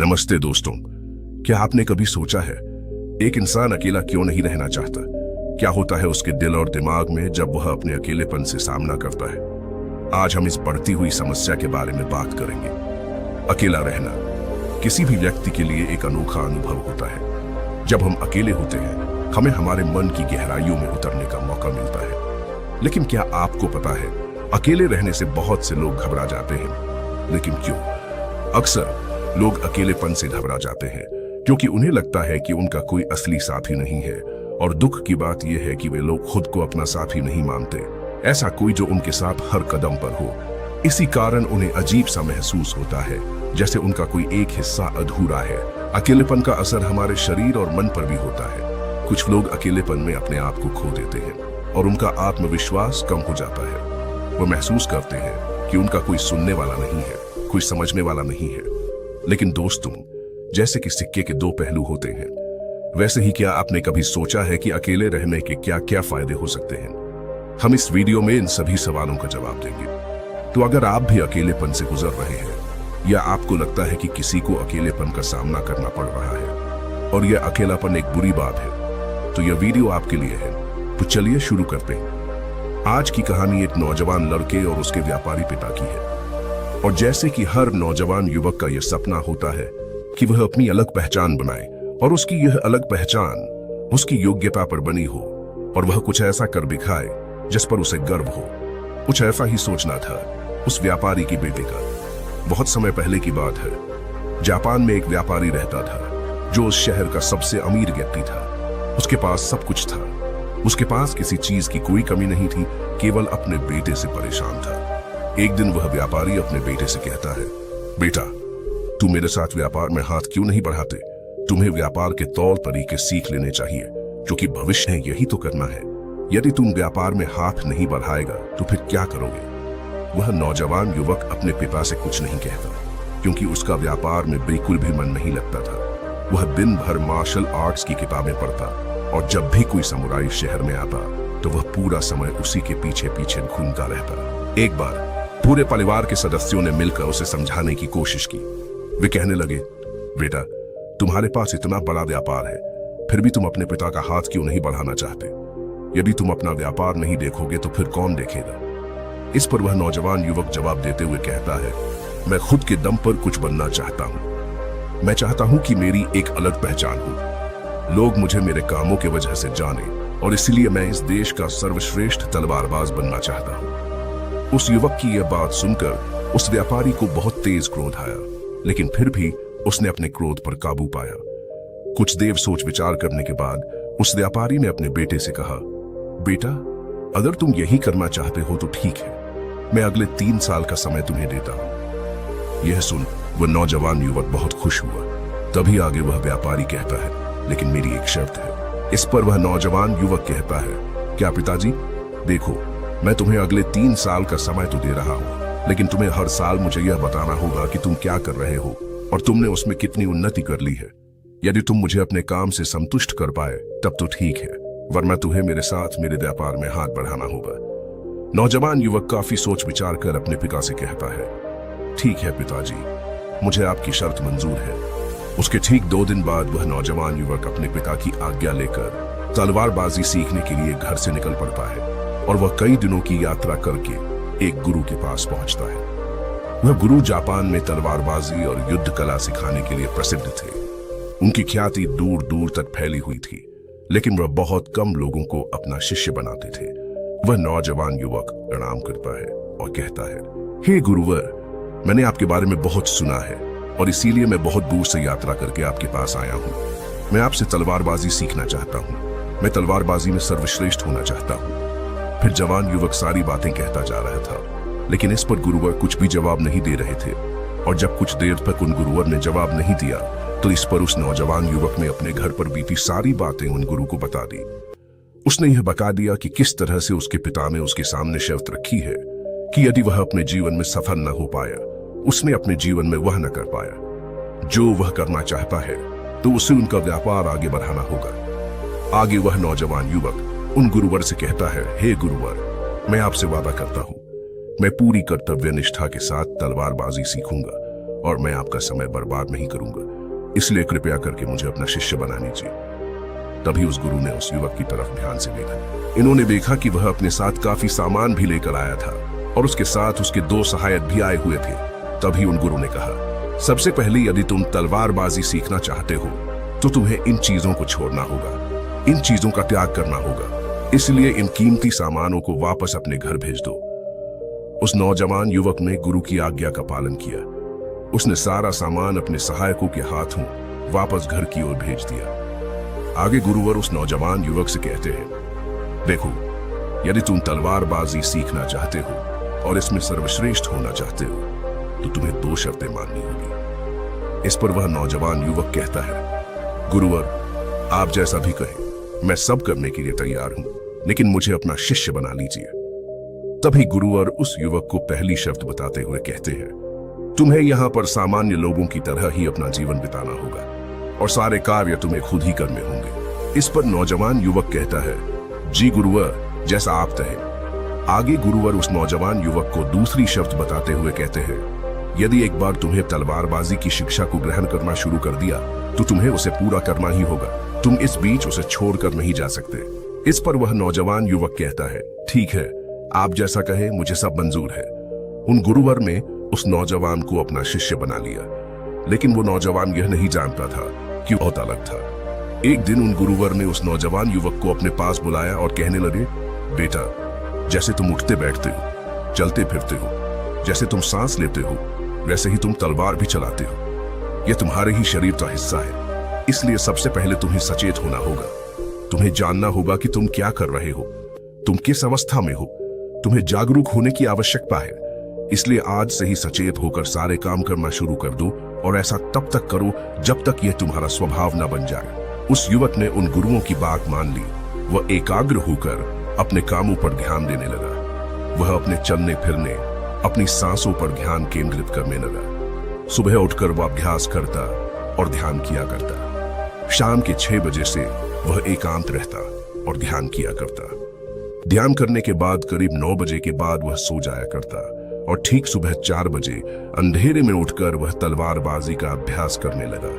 नमस्ते दोस्तों। क्या आपने कभी सोचा है एक इंसान अकेला क्यों नहीं रहना चाहता? क्या होता है उसके दिल और दिमाग में जब वह अपने अकेलेपन से सामना करता है? आज हम इस बढ़ती हुई समस्या के बारे में बात करेंगे। अकेला रहना किसी भी व्यक्ति के लिए एक अनोखा अनुभव होता है। जब हम अकेले होते हैं हमें हमारे मन की गहराइयों में उतरने का मौका मिलता है। लेकिन क्या आपको पता है अकेले रहने से बहुत से लोग घबरा जाते हैं। लेकिन क्यों? अक्सर लोग अकेलेपन से घबरा जाते हैं क्योंकि उन्हें लगता है कि उनका कोई असली साथी नहीं है। और दुख की बात यह है कि वे लोग खुद को अपना साथी नहीं मानते, ऐसा कोई जो उनके साथ हर कदम पर हो। इसी कारण उन्हें अजीब सा महसूस होता है, जैसे उनका कोई एक हिस्सा अधूरा है। अकेलेपन का असर हमारे शरीर और मन पर भी होता है। कुछ लोग अकेलेपन में अपने आप को खो देते हैं और उनका आत्मविश्वास कम हो जाता है। वो महसूस करते हैं कि उनका कोई सुनने वाला नहीं है, कोई समझने वाला नहीं है। लेकिन दोस्तों, जैसे कि सिक्के के दो पहलू होते हैं, वैसे ही क्या आपने कभी सोचा है कि अकेले रहने के क्या क्या फायदे हो सकते हैं? हम इस वीडियो में इन सभी सवालों का जवाब देंगे। तो अगर आप भी अकेलेपन से गुजर रहे हैं या आपको लगता है कि किसी को अकेलेपन का सामना करना पड़ रहा है और यह अकेलापन एक बुरी बात है, तो यह वीडियो आपके लिए है। तो चलिए शुरू करते हैं। आज की कहानी एक नौजवान लड़के और उसके व्यापारी पिता की है। और जैसे कि हर नौजवान युवक का यह सपना होता है कि वह अपनी अलग पहचान बनाए और उसकी यह अलग पहचान उसकी योग्यता पर बनी हो और वह कुछ ऐसा कर दिखाए जिस पर उसे गर्व हो। कुछ ऐसा ही सोचना था उस व्यापारी की बेटे का। बहुत समय पहले की बात है। जापान में एक व्यापारी रहता था जो उस शहर का सबसे अमीर व्यक्ति था। उसके पास सब कुछ था। उसके पास किसी चीज की कोई कमी नहीं थी, केवल अपने बेटे से परेशान था। एक दिन वह व्यापारी अपने बेटे से कहता है, बेटा, तू मेरे साथ व्यापार में हाथ क्यों नहीं बढ़ाते? तुम्हें व्यापार के तौर तरीके सीख लेने चाहिए, क्योंकि भविष्य में यही तो करना है। यदि तुम व्यापार में हाथ नहीं बढ़ाएगा तो फिर क्या करोगे? वह नौजवान युवक अपने पिता से कुछ नहीं कहता, क्योंकि उसका व्यापार में बिल्कुल भी मन नहीं लगता था। वह दिन भर मार्शल आर्ट्स की किताबें पढ़ता और जब भी कोई समुराई शहर में आता तो वह पूरा समय उसी के पीछे पीछे घूमता रहता। एक बार पूरे परिवार के सदस्यों ने मिलकर उसे समझाने की कोशिश की। वे कहने लगे, बेटा, तुम्हारे पास इतना बड़ा व्यापार है, फिर भी तुम अपने पिता का हाथ क्यों नहीं बढ़ाना चाहते? यदि तुम अपना व्यापार नहीं देखोगे तो फिर कौन देखेगा? इस पर वह नौजवान युवक जवाब देते हुए कहता है, मैं खुद के दम पर कुछ बनना चाहता हूं। मैं चाहता हूं कि मेरी एक अलग पहचान हो। लोग मुझे मेरे कामों की वजह से जाने और इसलिए मैं इस देश का सर्वश्रेष्ठ तलवारबाज बनना चाहता हूं। उस युवक की यह बात सुनकर उस व्यापारी को बहुत तेज क्रोध आया, लेकिन फिर भी उसने अपने क्रोध पर काबू पाया। कुछ देर सोच विचार करने के बाद उस व्यापारी ने अपने बेटे से कहा, बेटा, अगर तुम यही करना चाहते हो तो ठीक है, मैं अगले 3 साल का समय तुम्हें देता हूं। यह सुन वह नौजवान युवक बहुत खुश हुआ। तभी आगे वह व्यापारी कहता है, लेकिन मेरी एक शर्त है। इस पर वह नौजवान युवक कहता है, क्या पिताजी? देखो, मैं तुम्हें अगले 3 साल का समय तो दे रहा हूं, लेकिन तुम्हें हर साल मुझे यह बताना होगा कि तुम क्या कर रहे हो और तुमने उसमें कितनी उन्नति कर ली है। यदि तुम मुझे अपने काम से संतुष्ट कर पाए तब तो ठीक है, वरना तुम्हें मेरे साथ मेरे व्यापार में हाथ बढ़ाना होगा। नौजवान युवक काफी सोच विचार कर अपने पिता से कहता है, ठीक है पिताजी, मुझे आपकी शर्त मंजूर है। उसके ठीक 2 दिन बाद वह नौजवान युवक अपने पिता की आज्ञा लेकर तलवारबाजी सीखने के लिए घर से निकल पड़ता है और वह कई दिनों की यात्रा करके एक गुरु के पास पहुंचता है। वह गुरु जापान में तलवारबाजी और युद्ध कला सिखाने के लिए प्रसिद्ध थे। उनकी ख्याति दूर दूर तक फैली हुई थी, लेकिन वह बहुत कम लोगों को अपना शिष्य बनाते थे। वह नौजवान युवक प्रणाम करता है और कहता है, हे गुरुवर, मैंने आपके बारे में बहुत सुना है और इसीलिए मैं बहुत दूर से यात्रा करके आपके पास आया हूँ। मैं आपसे तलवारबाजी सीखना चाहता हूँ। मैं तलवारबाजी में सर्वश्रेष्ठ होना चाहता हूँ। फिर जवान युवक सारी बातें कहता जा रहा था, लेकिन इस पर गुरुवर कुछ भी जवाब नहीं दे रहे थे। और जब कुछ देर तक उन गुरुवर ने जवाब नहीं दिया तो इस पर उस नौजवान युवक ने अपने घर पर बीती सारी बातें उन गुरु को बता दी। उसने यह बता दिया कि किस तरह से उसके पिता ने उसके सामने शर्त रखी है कि यदि वह अपने जीवन में सफल न हो पाया, उसने अपने जीवन में वह न कर पाया जो वह करना चाहता है, तो उसे उनका व्यापार आगे बढ़ाना होगा। आगे वह नौजवान युवक उन गुरुवर से कहता है, हे गुरुवर, मैं आपसे वादा करता हूं, मैं पूरी कर्तव्य निष्ठा के साथ तलवारबाजी सीखूंगा और मैं आपका समय बर्बाद नहीं करूंगा। इसलिए कृपया करके मुझे अपना शिष्य बना लीजिए। तभी उस गुरु ने उस युवक की तरफ ध्यान से देखा। इन्होंने देखा कि वह अपने साथ काफी सामान भी लेकर आया था और उसके साथ उसके 2 सहायक भी आए हुए थे। तभी उन गुरु ने कहा, सबसे पहले यदि तुम तलवारबाजी सीखना चाहते हो तो तुम्हें इन चीजों को छोड़ना होगा, इन चीजों का त्याग करना होगा। इसलिए इन कीमती सामानों को वापस अपने घर भेज दो। उस नौजवान युवक ने गुरु की आज्ञा का पालन किया। उसने सारा सामान अपने सहायकों के हाथों वापस घर की ओर भेज दिया। आगे गुरुवर उस नौजवान युवक से कहते हैं, देखो, यदि तुम तलवारबाजी सीखना चाहते हो और इसमें सर्वश्रेष्ठ होना चाहते हो तो तुम्हें 2 शर्तें माननी होगी। इस पर वह नौजवान युवक कहता है, गुरुवर, आप जैसा भी कहें, मैं सब करने के लिए तैयार हूं, लेकिन मुझे अपना शिष्य बना लीजिए। तभी गुरुवर उस युवक को पहली शर्त बताते हुए कहते हैं, तुम्हें यहां पर सामान्य लोगों की तरह ही अपना जीवन बिताना होगा और सारे कार्य तुम्हें खुद ही करने होंगे। इस पर नौजवान युवक कहता है, जी गुरुवर, जैसा आप कहें। आगे गुरुवर उस नौजवान युवक को दूसरी शर्त बताते हुए कहते हैं, यदि एक बार तुम्हें तलवारबाजी की शिक्षा को ग्रहण करना शुरू कर दिया तो तुम्हें उसे पूरा करना ही होगा, तुम इस बीच उसे छोड़कर नहीं जा सकते। इस पर वह नौजवान युवक कहता है, ठीक है, आप जैसा कहे, मुझे सब मंजूर है। उन गुरुवर ने उस नौजवान को अपना शिष्य बना लिया, लेकिन वो नौजवान यह नहीं जानता था कि बहुत अलग था। एक दिन उन गुरुवर ने उस नौजवान युवक को अपने पास बुलाया और कहने लगे, बेटा, जैसे तुम उठते बैठते हो, चलते फिरते हो, जैसे तुम सांस लेते हो, वैसे ही तुम तलवार भी चलाते हो। यह तुम्हारे ही शरीर का हिस्सा है, इसलिए सबसे पहले तुम्हें सचेत होना होगा। तुम्हें जानना होगा कि तुम क्या कर रहे हो, तुम किस अवस्था में हो। तुम्हें जागरूक होने की आवश्यकता है, इसलिए आज से ही सचेत होकर सारे काम करना शुरू कर दो और ऐसा तब तक करो जब तक यह तुम्हारा स्वभाव न बन जाए। उस युवक ने उन गुरुओं की बात मान ली। वह एकाग्र होकर अपने कामों पर ध्यान देने लगा। वह अपने चलने फिरने, अपनी सांसों पर ध्यान केंद्रित करने लगा। सुबह उठकर वह अभ्यास करता और ध्यान किया करता। शाम के 6 बजे से वह एकांत रहता और ध्यान किया करता। ध्यान करने के बाद करीब 9 बजे के बाद वह सो जाया करता और ठीक सुबह 4 बजे अंधेरे में उठकर वह तलवारबाजी का अभ्यास करने लगा।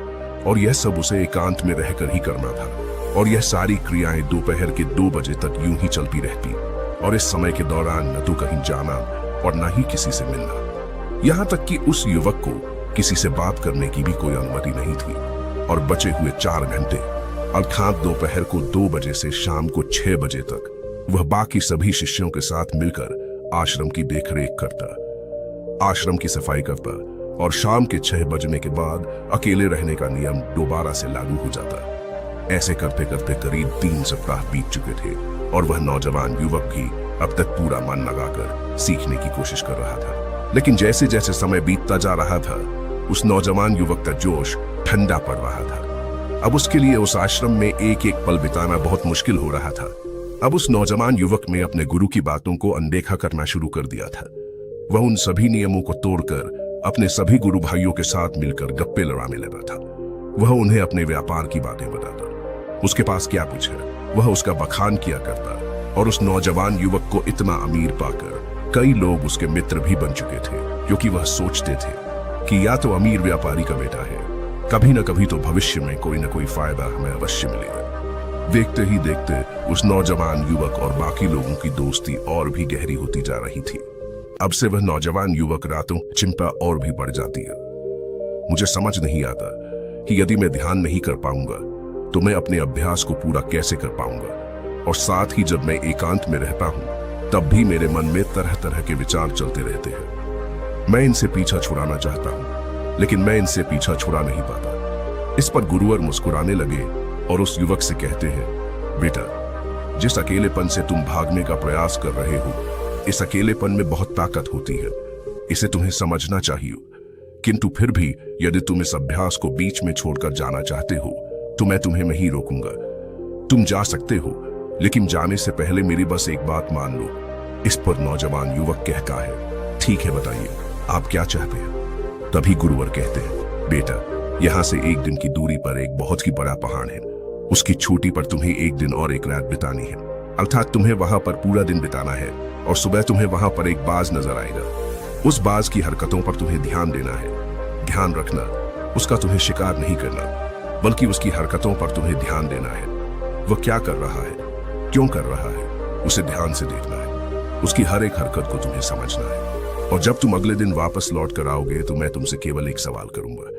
और यह सब उसे एकांत में रहकर ही करना था। और यह सारी क्रियाएं दोपहर के 2 बजे तक यूं ही चलती रहती। और इस समय के दौरान न तो कहीं जाना और न ही किसी से मिलना। यहां तक कि उस युवक को किसी से बात करने की भी कोई अनुमति नहीं थी। और बचे हुए 4 घंटे अर्थात दोपहर को 2 बजे से शाम को 6 बजे तक वह बाकी सभी शिष्यों के साथ मिलकर आश्रम की देखरेख करता, आश्रम की सफाई करता और शाम के 6 बजने के बाद अकेले रहने का नियम दोबारा से लागू हो जाता। ऐसे करते करते करीब 3 सप्ताह बीत चुके थे और वह नौजवान युवक भी अब तक पूरा मन लगाकर सीखने की कोशिश कर रहा था। लेकिन जैसे जैसे समय बीतता जा रहा था, उस नौजवान युवक का जोश ठंडा पड़ रहा था। अब उसके लिए उस आश्रम में एक एक पल बिताना बहुत मुश्किल हो रहा था। अब उस नौजवान युवक ने अपने गुरु की बातों को अनदेखा करना शुरू कर दिया था। वह उन सभी नियमों को तोड़कर अपने सभी गुरु भाइयों के साथ मिलकर गप्पे लड़ाने लगा था। वह उन्हें अपने व्यापार की बातें बताता, उसके पास क्या कुछ है वह उसका बखान किया करता। और उस नौजवान युवक को इतना अमीर पाकर कई लोग उसके मित्र भी बन चुके थे, क्योंकि वह सोचते थे कि या तो अमीर व्यापारी का बेटा है, कभी न कभी तो भविष्य में कोई न कोई फायदा हमें अवश्य मिलेगा। देखते ही देखते उस नौजवान युवक और बाकी लोगों की दोस्ती और भी गहरी होती जा रही थी। अब से वह नौजवान युवक रातों चिंता और भी बढ़ जाती है। मुझे समझ नहीं आता कि यदि मैं ध्यान नहीं कर पाऊंगा तो मैं अपने अभ्यास को पूरा कैसे कर पाऊंगा। और साथ ही जब मैं एकांत में रहता हूं तब भी मेरे मन में तरह तरह के विचार चलते रहते हैं। मैं इनसे पीछा छुड़ाना चाहता हूं, लेकिन मैं इनसे पीछा छुड़ा नहीं पाता। इस पर गुरुवर मुस्कुराने लगे और उस युवक से कहते हैं, बेटा, जिस अकेलेपन से तुम भागने का प्रयास कर रहे हो, इस अकेलेपन में बहुत ताकत होती है, इसे तुम्हें समझना चाहिए। किंतु फिर भी यदि तुम इस अभ्यास को बीच में छोड़कर जाना चाहते हो तो मैं तुम्हें नहीं रोकूंगा। तुम जा सकते हो, लेकिन जाने से पहले मेरी बस एक बात मान लो। इस पर नौजवान युवक कहता है, ठीक है, बताइए आप क्या चाहते हैं। तभी गुरुवर कहते हैं, बेटा, यहाँ से 1 दिन की दूरी पर एक बहुत ही बड़ा पहाड़ है। उसकी चोटी पर तुम्हें 1 दिन और 1 रात बितानी है, अर्थात तुम्हें वहां पर पूरा दिन बिताना है। और सुबह तुम्हें वहां पर एक बाज नजर आएगा। उस बाज की हरकतों पर तुम्हें ध्यान देना है। ध्यान रखना, उसका तुम्हें शिकार नहीं करना, बल्कि उसकी हरकतों पर तुम्हें ध्यान देना है। वह क्या कर रहा है, क्यों कर रहा है, उसे ध्यान से देखना है। उसकी हर एक हरकत को तुम्हें समझना है। और जब तुम अगले दिन वापस लौट कर आओगे तो मैं तुमसे केवल एक सवाल करूंगा।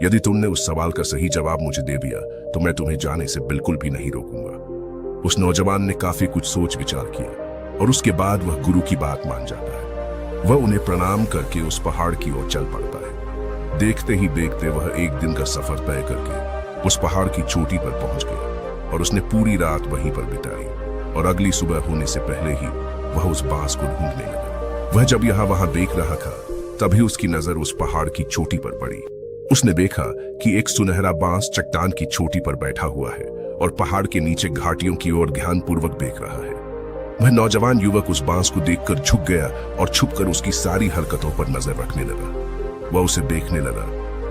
यदि तुमने उस सवाल का सही जवाब मुझे दे दिया तो मैं तुम्हें जाने से बिल्कुल भी नहीं रोकूंगा। उस नौजवान ने काफी कुछ सोच विचार किया और उसके बाद वह गुरु की बात मान जाता है। वह उन्हें प्रणाम करके उस पहाड़ की ओर चल पड़ता है। देखते ही देखते वह एक दिन का सफर तय करके उस पहाड़ की चोटी पर पहुंच गया और उसने पूरी रात वहीं पर बिताई। और अगली सुबह होने से पहले ही वह उस बांस को ढूंढने लगा। वह जब यहाँ वहां देख रहा था तभी उसकी नजर उस पहाड़ की चोटी पर पड़ी। उसने देखा कि एक सुनहरा बांस चट्टान की चोटी पर बैठा हुआ है और पहाड़ के नीचे घाटियों की ओर ध्यानपूर्वक देख रहा है। वह नौजवान युवक उस बांस को देखकर झुक गया और छुपकर उसकी सारी हरकतों पर नजर रखने लगा। वह उसे देखने लगा।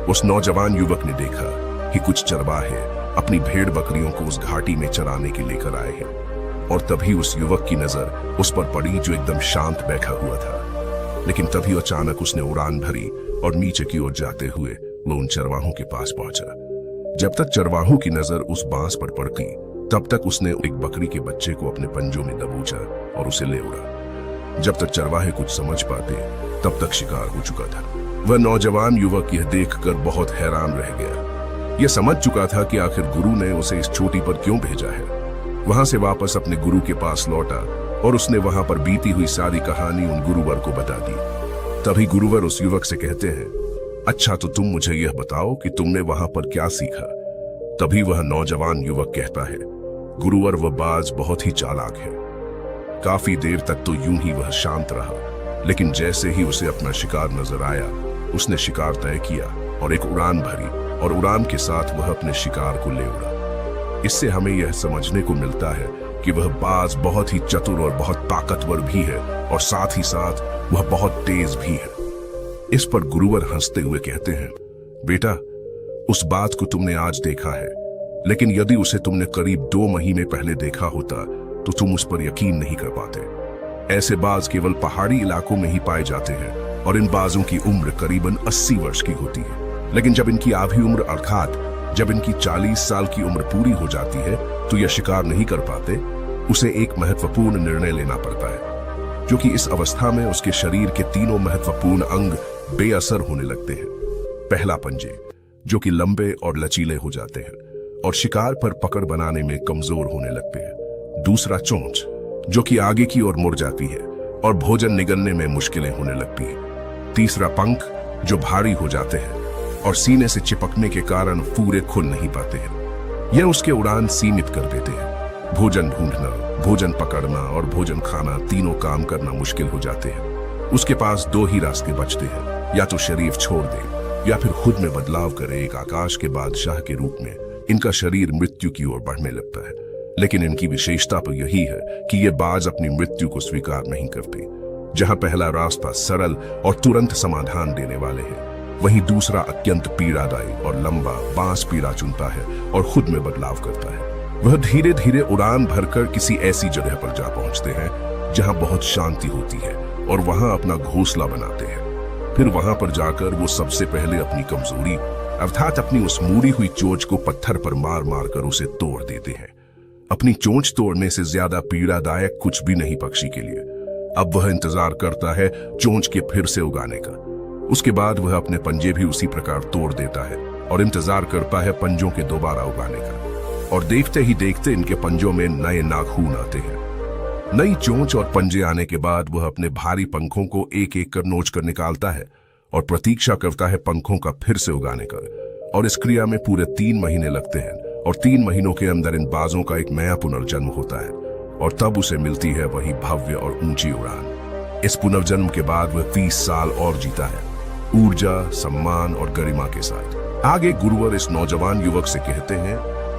उस नौजवान युवक ने देखा कि कुछ चरवाहे अपनी भेड़ बकरियों को उस घाटी में चराने के लेकर आए हैं। और तभी उस युवक की नजर उस पर पड़ी जो एकदम शांत बैठा हुआ था। लेकिन तभी अचानक उसने उड़ान भरी और नीचे की ओर जाते हुए वो उन चरवाहों के पास पहुंचा। जब तक चरवाहों की नजर उस बांस पर पड़ती तब तक उसने एक बकरी के बच्चे को अपने पंजों में दबोचा और उसे ले उड़ा। जब तक चरवाहे कुछ समझ पाते तब तक शिकार हो चुका था। वह नौजवान युवक यह देखकर बहुत हैरान रह गया। यह समझ चुका था कि आखिर गुरु ने उसे इस चोटी पर क्यों भेजा है। वहां से वापस अपने गुरु के पास लौटा और उसने वहां पर बीती हुई सारी कहानी उन गुरुवर को बता दी। तभी गुरुवर उस युवक से कहते हैं, अच्छा तो तुम मुझे यह बताओ कि तुमने वहां पर क्या सीखा। तभी वह नौजवान युवक कहता है, गुरुवर वह बाज बहुत ही चालाक है। काफी देर तक तो यूं ही वह शांत रहा, लेकिन जैसे ही उसे अपना शिकार नजर आया उसने शिकार तय किया और एक उड़ान भरी और उड़ान के साथ वह अपने शिकार को ले उड़ा। इससे हमें यह समझने को मिलता है कि वह बाज बहुत ही चतुर और बहुत ताकतवर भी है और साथ ही साथ वह बहुत तेज भी है। इस पर गुरुवर हंसते हुए कहते हैं, बेटा उस बात को तुमने आज देखा है, लेकिन यदि उसे तुमने करीब 2 महीने पहले देखा होता तो तुम उस पर यकीन नहीं कर पाते। ऐसे बाज केवल पहाड़ी इलाकों में ही पाए जाते हैं और इन बाजों की उम्र करीबन 80 वर्ष की होती है। लेकिन जब इनकी आधी उम्र अर्थात जब इनकी 40 साल की उम्र पूरी हो जाती है तो यह शिकार नहीं कर पाते। उसे एक महत्वपूर्ण निर्णय लेना पड़ता है, क्योंकि इस अवस्था में उसके शरीर के तीनों महत्वपूर्ण अंग बेअसर होने लगते हैं। पहला पंजे, जो कि लंबे और लचीले हो जाते हैं और शिकार पर पकड़ बनाने में कमजोर होने लगते हैं। दूसरा चोंच, जो कि आगे की ओर मुड़ जाती है और भोजन निगलने में मुश्किलें होने लगती हैं। तीसरा पंख, जो भारी हो जाते हैं और सीने से चिपकने के कारण पूरे खुल नहीं पाते हैं। यह उसके उड़ान सीमित कर देते हैं। भोजन ढूंढना, भोजन पकड़ना और भोजन खाना तीनों काम करना मुश्किल हो जाते हैं। उसके पास 2 ही रास्ते बचते हैं, या तो शरीर छोड़ दे या फिर खुद में बदलाव करे एक आकाश के बादशाह के रूप में। इनका शरीर मृत्यु की ओर बढ़ने लगता है, लेकिन इनकी विशेषता तो यही है कि ये बाज अपनी मृत्यु को स्वीकार नहीं करते। जहां पहला रास्ता सरल और तुरंत समाधान देने वाले हैं, वहीं दूसरा अत्यंत पीड़ादायी और लंबा बांस पीड़ा चुनता है और खुद में बदलाव करता है। वह धीरे धीरे उड़ान भरकर किसी ऐसी जगह पर जा पहुंचते हैं जहां बहुत शांति होती है और वहां अपना घोंसला बनाते हैं। फिर वहां पर जाकर वो सबसे पहले अपनी कमजोरी अर्थात अपनी उस मुड़ी हुई चोंच को पत्थर पर मार मार कर उसे तोड़ देते हैं। अपनी चोंच तोड़ने से ज्यादा पीड़ादायक कुछ भी नहीं पक्षी के लिए। अब वह इंतजार करता है चोंच के फिर से उगाने का। उसके बाद वह अपने पंजे भी उसी प्रकार तोड़ देता है और इंतजार करता है पंजों के दोबारा उगाने का। और देखते ही देखते इनके पंजों में नए नाखून आते हैं। नई चोंच और पंजे आने के बाद वह अपने भारी पंखों को एक एक कर नोच कर निकालता है और प्रतीक्षा करता है पंखों का फिर से उगाने का। और इस क्रिया में पूरे 3 महीने लगते हैं और 3 महीनों के अंदर इन बाजों का एक नया पुनर्जन्म होता है और तब उसे मिलती है वही भव्य और ऊंची उड़ान। इस पुनर्जन्म के बाद वह 30 साल और जीता है, ऊर्जा, सम्मान और गरिमा के साथ। आगे गुरुवर इस नौजवान युवक से कहते हैं,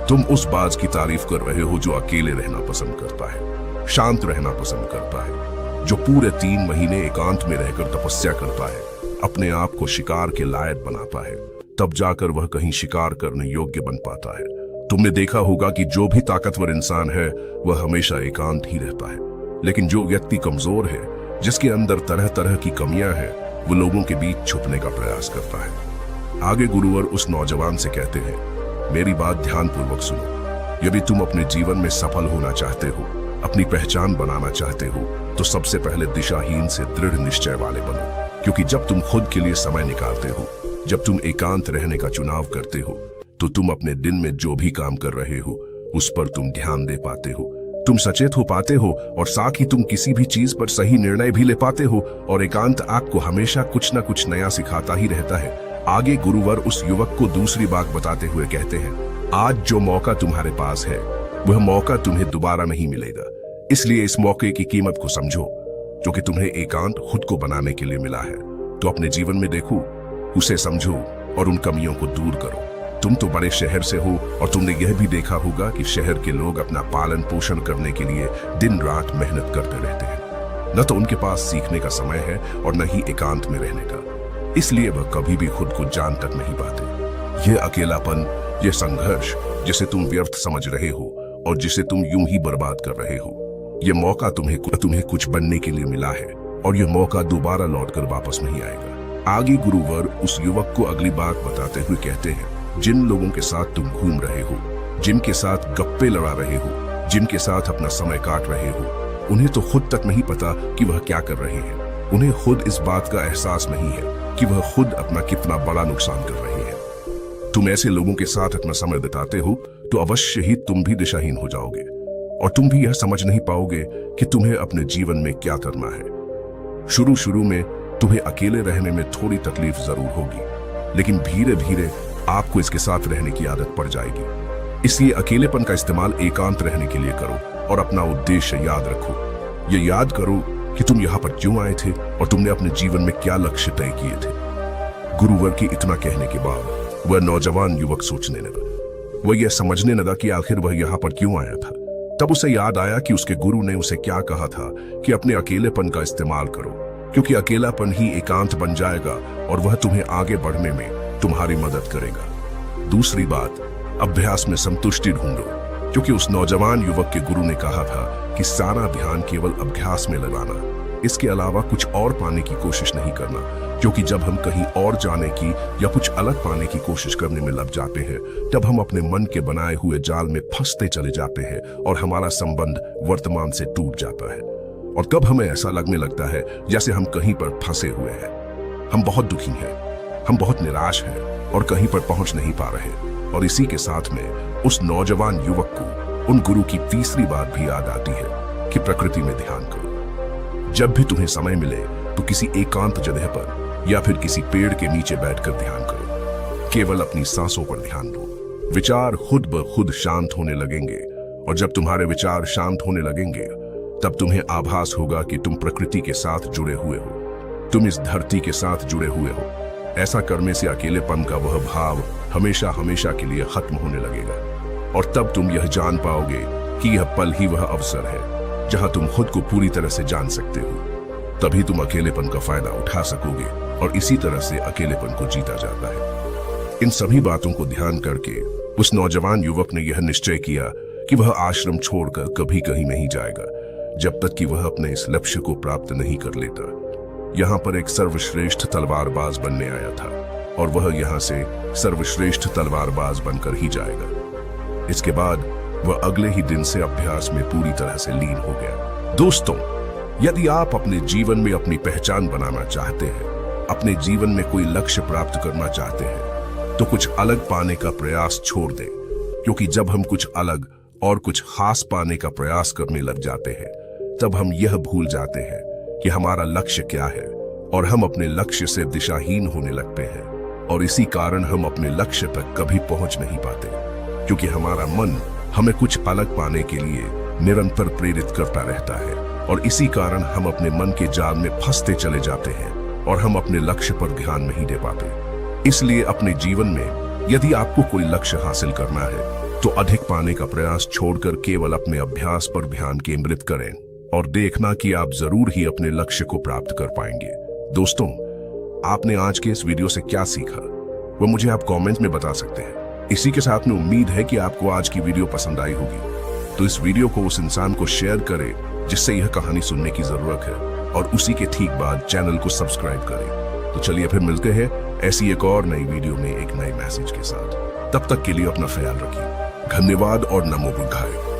तुम उस बाज की तारीफ कर रहे हो जो अकेले रहना पसंद करता है, शांत रहना पसंद करता है, जो पूरे 3 महीने एकांत में रहकर तपस्या करता है, अपने आप को शिकार के लायक बनाता है, तब जाकर वह कहीं शिकार करने योग्य बन पाता है। तुमने देखा होगा कि जो भी ताकतवर इंसान है वह हमेशा एकांत ही रहता है, लेकिन जो व्यक्ति कमजोर है, जिसके अंदर तरह तरह की कमियां हैं, वो लोगों के बीच छुपने का प्रयास करता है। आगे गुरुवर उस नौजवान से कहते हैं, मेरी बात ध्यानपूर्वक सुनो। यदि तुम अपने जीवन में सफल होना चाहते हो, अपनी पहचान बनाना चाहते हो, तो सबसे पहले दिशाहीन से दृढ़ निश्चय वाले बनो। क्योंकि जब तुम खुद के लिए समय निकालते हो, जब तुम एकांत रहने का चुनाव करते हो, तो तुम अपने दिन में जो भी काम कर रहे हो उस पर तुम ध्यान दे पाते हो, तुम सचेत हो पाते हो और साथ ही तुम किसी भी चीज पर सही निर्णय भी ले पाते हो। और एकांत आपको हमेशा कुछ ना कुछ नया सिखाता ही रहता है। आगे गुरुवर उस युवक को दूसरी बात बताते हुए कहते हैं, आज जो मौका तुम्हारे पास है वह मौका तुम्हें दोबारा नहीं मिलेगा। इसलिए इस मौके की कीमत को समझो, जो कि तुम्हें एकांत खुद को बनाने के लिए मिला है। तो अपने जीवन में देखो, उसे समझो और उन कमियों को दूर करो। तुम तो बड़े शहर से हो और तुमने यह भी देखा होगा कि शहर के लोग अपना पालन पोषण करने के लिए दिन रात मेहनत करते रहते हैं। न तो उनके पास सीखने का समय है और न ही एकांत में रहने का। इसलिए वह कभी भी खुद को जान तक नहीं पाते। यह अकेलापन, यह संघर्ष जिसे तुम व्यर्थ समझ रहे हो और जिसे तुम यूं ही बर्बाद कर रहे हो, यह मौका तुम्हें कुछ बनने के लिए मिला है और यह मौका दोबारा लौटकर वापस नहीं आएगा। आगे गुरुवर उस युवक को अगली बात बताते हुए कहते हैं, जिन लोगों के साथ तुम घूम रहे हो, जिनके साथ गप्पे लड़ा रहे हो, जिनके साथ अपना समय काट रहे हो, उन्हें तो खुद तक नहीं पता कि वह क्या कर रहे हैं। उन्हें खुद इस बात का एहसास नहीं है कि वह खुद अपना कितना बड़ा नुकसान कर रहे हैं। तुम ऐसे लोगों के साथ अपना समय बिताते हो तो अवश्य ही तुम भी दिशाहीन हो जाओगे और तुम भी यह समझ नहीं पाओगे कि तुम्हें अपने जीवन में क्या करना है। शुरू में तुम्हें अकेले रहने में थोड़ी तकलीफ जरूर होगी, लेकिन धीरे धीरे आपको इसके साथ रहने की आदत पड़ जाएगी। इसलिए अकेलेपन का इस्तेमाल एकांत रहने के लिए करो और अपना उद्देश्य याद रखो। ये याद करो कि तुम यहाँ पर क्यों आए थे और तुमने अपने जीवन में क्या लक्ष्य तय किए थे। गुरुवर की इतना कहने के बाद वह नौजवान युवक सोचने लगा। वह यह समझने लगा कि आखिर वह यहाँ पर क्यों आया था। तब उसे याद आया कि उसके गुरु ने उसे क्या कहा था कि अपने अकेलेपन का इस्तेमाल करो, क्योंकि अकेलापन ही एकांत बन जाएगा और वह तुम्हें आगे बढ़ने में तुम्हारी मदद करेगा। दूसरी बात, अभ्यास में संतुष्टि ढूंढो, क्योंकि उस नौजवान युवक के गुरु ने कहा था कि सारा ध्यान केवल अभ्यास में लगाना, इसके अलावा कुछ और पाने की कोशिश नहीं करना। क्योंकि जब हम कहीं और जाने की या कुछ अलग पाने की कोशिश करने में लग जाते हैं, तब हम अपने मन के बनाए हुए जाल में फंसते चले जाते हैं और हमारा संबंध वर्तमान से टूट जाता है। और तब हमें ऐसा लगने लगता है जैसे हम कहीं पर फंसे हुए हैं, हम बहुत दुखी हैं, हम बहुत निराश हैं और कहीं पर पहुंच नहीं पा रहे। और इसी के साथ में उस नौजवान युवक को उन गुरु की तीसरी बात भी याद आती है कि प्रकृति में ध्यान करो। जब भी तुम्हें समय मिले तो किसी एकांत जगह पर या फिर किसी पेड़ के नीचे बैठकर ध्यान करो। केवल अपनी सांसों पर ध्यान दो। विचार खुद ब खुद शांत होने लगेंगे और जब तुम्हारे विचार शांत होने लगेंगे तब तुम्हें आभास होगा कि तुम प्रकृति के साथ जुड़े हुए हो, तुम इस धरती के साथ जुड़े हुए हो। ऐसा करने से अकेलेपन का वह भाव हमेशा हमेशा के लिए खत्म होने लगेगा और तब तुम यह जान पाओगे कि यह पल ही वह अवसर है जहां तुम खुद को पूरी तरह से जान सकते हो। तभी तुम अकेलेपन का फायदा उठा सकोगे और इसी तरह से अकेलेपन को जीता जाता है। इन सभी बातों को ध्यान करके उस नौजवान युवक ने यह निश्चय किया कि वह आश्रम छोड़कर कभी कहीं नहीं जाएगा जब तक कि वह अपने इस लक्ष्य को प्राप्त नहीं कर लेता। यहाँ पर एक सर्वश्रेष्ठ तलवारबाज बनने आया था और वह यहाँ से सर्वश्रेष्ठ तलवारबाज बनकर ही जाएगा। इसके बाद वह अगले ही दिन से अभ्यास में पूरी तरह से लीन हो गया। दोस्तों, यदि आप अपने जीवन में अपनी पहचान बनाना चाहते हैं, अपने जीवन में कोई लक्ष्य प्राप्त करना चाहते हैं, तो कुछ अलग पाने का प्रयास छोड़ दें, क्योंकि जब हम कुछ अलग और कुछ खास पाने का प्रयास करने लग जाते हैं, तब हम यह भूल जाते हैं कि हमारा लक्ष्य क्या है और हम अपने लक्ष्य से दिशाहीन होने लगते हैं और इसी कारण हम अपने लक्ष्य तक कभी पहुंच नहीं पाते, क्योंकि हमारा मन हमें कुछ अलग पाने के लिए निरंतर प्रेरित करता रहता है और इसी कारण हम अपने मन के जाल में फंसते चले जाते हैं और हम अपने लक्ष्य पर ध्यान नहीं दे पाते। इसलिए अपने जीवन में यदि आपको कोई लक्ष्य हासिल करना है तो अधिक पाने का प्रयास छोड़कर केवल अपने अभ्यास पर ध्यान केंद्रित करें और देखना कि आप जरूर ही अपने लक्ष्य को प्राप्त कर पाएंगे। दोस्तों, आपने आज के इस वीडियो से क्या सीखा वो मुझे आप कमेंट में बता सकते हैं। इसी के साथ में उम्मीद है कि आपको आज की वीडियो पसंद आई होगी, तो इस वीडियो को उस इंसान को शेयर करें जिससे यह कहानी सुनने की जरूरत है और उसी के ठीक बाद चैनल को सब्सक्राइब करें। तो चलिए फिर मिलते हैं ऐसी एक और नई वीडियो में एक नए मैसेज के साथ। तब तक के लिए अपना ख्याल रखिए। धन्यवाद और नमो बुद्धाय।